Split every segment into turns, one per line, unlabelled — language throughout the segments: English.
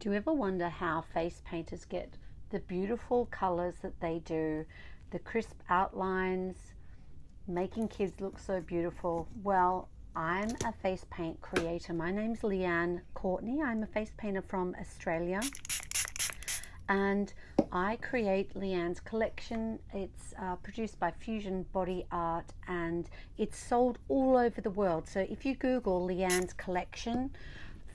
Do you ever wonder how face painters get the beautiful colors that they do, the crisp outlines, making kids look so beautiful? Well, I'm a face paint creator. My name's Leanne Courtney. I'm a face painter from Australia, and I create Leanne's collection. It's produced by Fusion Body Art, and it's sold all over the world. So if you Google Leanne's collection,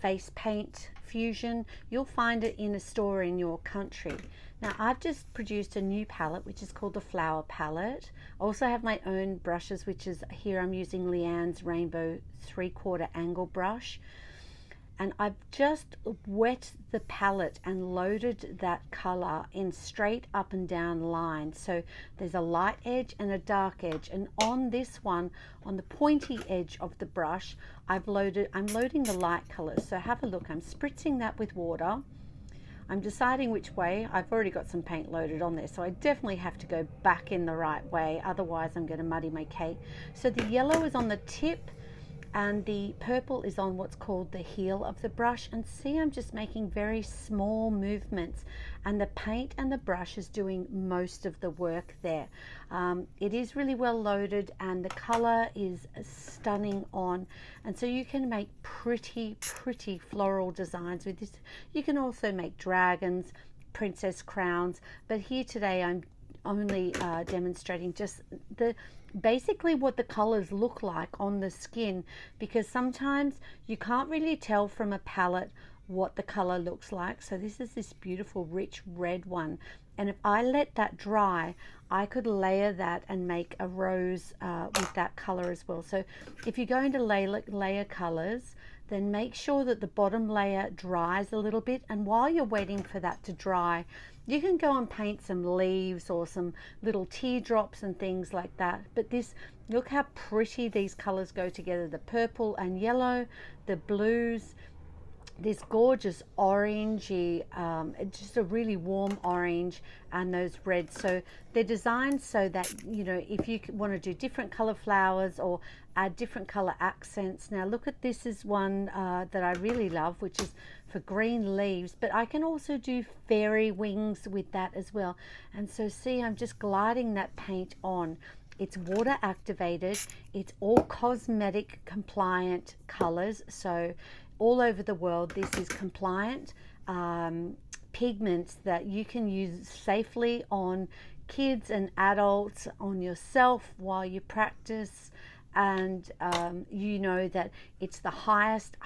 face paint fusion, you'll find it in a store in your country. Now I've just produced a new palette which is called the Flower palette. I also have my own brushes, which is here I'm using Leanne's Rainbow 3/4 angle brush, and I've just wet the palette and loaded that color in straight up and down lines. So there's a light edge and a dark edge, and on this one, on the pointy edge of the brush, I'm loading the light colors. So have a look. I'm spritzing that with water. I'm deciding which way. I've already got some paint loaded on there, so I definitely have to go back in the right way, otherwise I'm going to muddy my cake. So the yellow is on the tip and the purple is on what's called the heel of the brush, and see, I'm just making very small movements, and the paint and the brush is doing most of the work there. It is really well loaded, and the color is stunning on, and so you can make pretty floral designs with this. You can also make dragons, princess crowns, but here today I'm only demonstrating just basically what the colors look like on the skin, because sometimes you can't really tell from a palette what the color looks like. So this is this beautiful rich red one, and if I let that dry, I could layer that and make a rose with that color as well. So if you're going to layer colors, then make sure that the bottom layer dries a little bit, and while you're waiting for that to dry, you can go and paint some leaves or some little teardrops and things like that. But this, look how pretty these colors go together, the purple and yellow, the blues, this gorgeous orangey, just a really warm orange, and those reds. So they're designed so that, you know, if you want to do different color flowers or add different color accents. Now look at this is one that I really love, which is for green leaves, but I can also do fairy wings with that as well. And so see, I'm just gliding that paint on. It's water activated, it's all cosmetic compliant colors, so all over the world this is compliant pigments that you can use safely on kids and adults, on yourself while you practice, and you know that it's the highest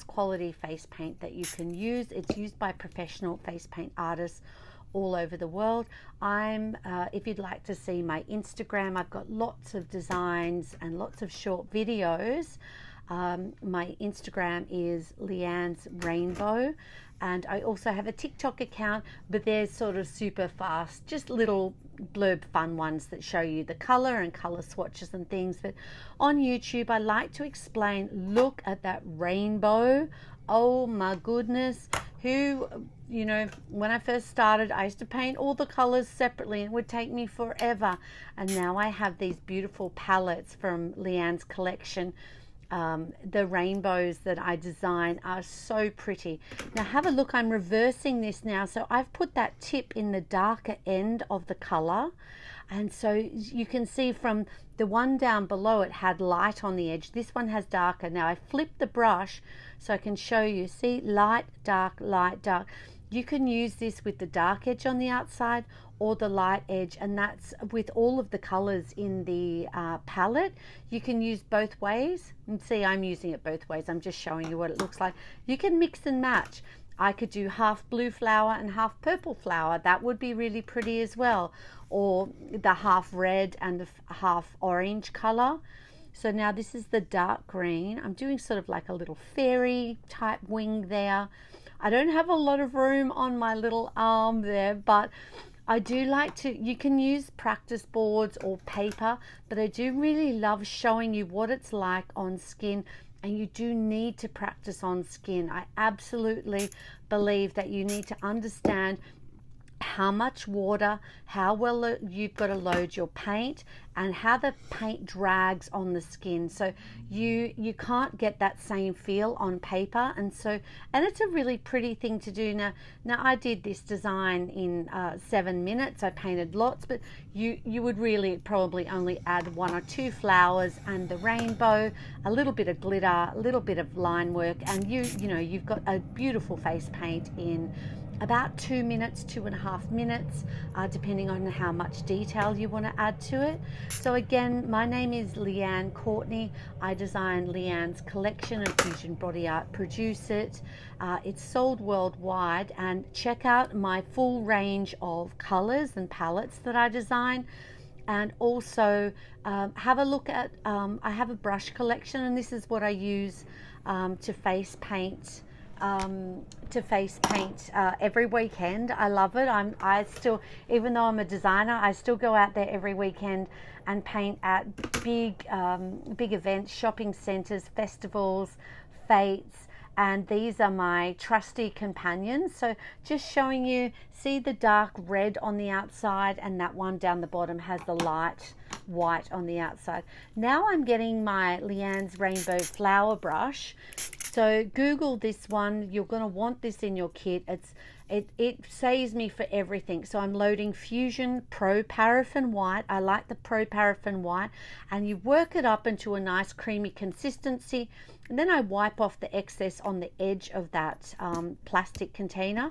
quality face paint that you can use. It's used by professional face paint artists all over the world. If you'd like to see my Instagram, I've got lots of designs and lots of short videos. My Instagram is Leanne's Rainbow, and I also have a TikTok account, but they're sort of super fast, just little blurb fun ones that show you the color and color swatches and things. But on YouTube, I like to explain, look at that rainbow. Oh my goodness. Who, you know, when I first started, I used to paint all the colors separately and it would take me forever. And now I have these beautiful palettes from Leanne's collection. The rainbows that I design are so pretty. Now have a look, I'm reversing this now. So I've put that tip in the darker end of the color, and so you can see from the one down below it had light on the edge. This one has darker. Now I flipped the brush so I can show you. See, light, dark, light, dark. You can use this with the dark edge on the outside or the light edge, and that's with all of the colors in the palette. You can use both ways, and see, I'm using it both ways. I'm just showing you what it looks like. You can mix and match. I could do half blue flower and half purple flower. That would be really pretty as well, or the half red and the half orange color. So now this is the dark green. I'm doing sort of like a little fairy type wing there. I don't have a lot of room on my little arm there, but I do like to, you can use practice boards or paper, but I do really love showing you what it's like on skin, and you do need to practice on skin. I absolutely believe that you need to understand how much water, how well you've got to load your paint, and how the paint drags on the skin. So you can't get that same feel on paper, and it's a really pretty thing to do. Now I did this design in 7 minutes. I painted lots, but you would really probably only add 1 or 2 flowers and the rainbow, a little bit of glitter, a little bit of line work, and you've got a beautiful face paint in about 2 minutes, 2.5 minutes, depending on how much detail you want to add to it. So again, my name is Leanne Courtney. I design Leanne's collection and Fusion Body Art produce it. It's sold worldwide, and check out my full range of colors and palettes that I design. And also have a look at, I have a brush collection, and this is what I use to face paint every weekend. I love it. I still, even though I'm a designer, I still go out there every weekend and paint at big events, shopping centers, festivals, fetes, and these are my trusty companions. So just showing you, see the dark red on the outside, and that one down the bottom has the light white on the outside. Now I'm getting my Leanne's Rainbow Flower Brush. So Google this one. You're going to want this in your kit. It saves me for everything. So I'm loading Fusion Pro Paraffin White. I like the Pro Paraffin White, and you work it up into a nice creamy consistency, and then I wipe off the excess on the edge of that plastic container.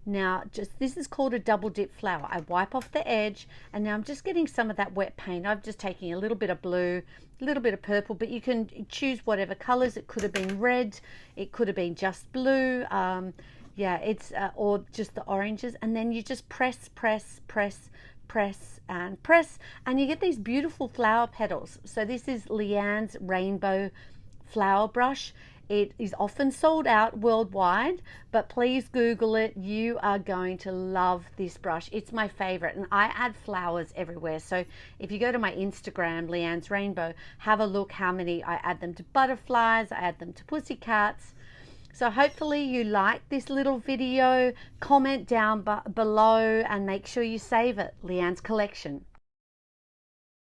Now, this is called a double dip flower. I wipe off the edge, and now I'm just getting some of that wet paint. I'm just taking a little bit of blue, a little bit of purple, but you can choose whatever colors. It could have been red, it could have been just blue, or just the oranges, and then you just press, and you get these beautiful flower petals. So this is Leanne's Rainbow Flower Brush. It is often sold out worldwide, but please Google it. You are going to love this brush. It's my favorite, and I add flowers everywhere. So if you go to my Instagram, Leanne's Rainbow, have a look how many I add them to butterflies, I add them to pussycats. So hopefully you like this little video. Comment down below and make sure you save it. Leanne's collection.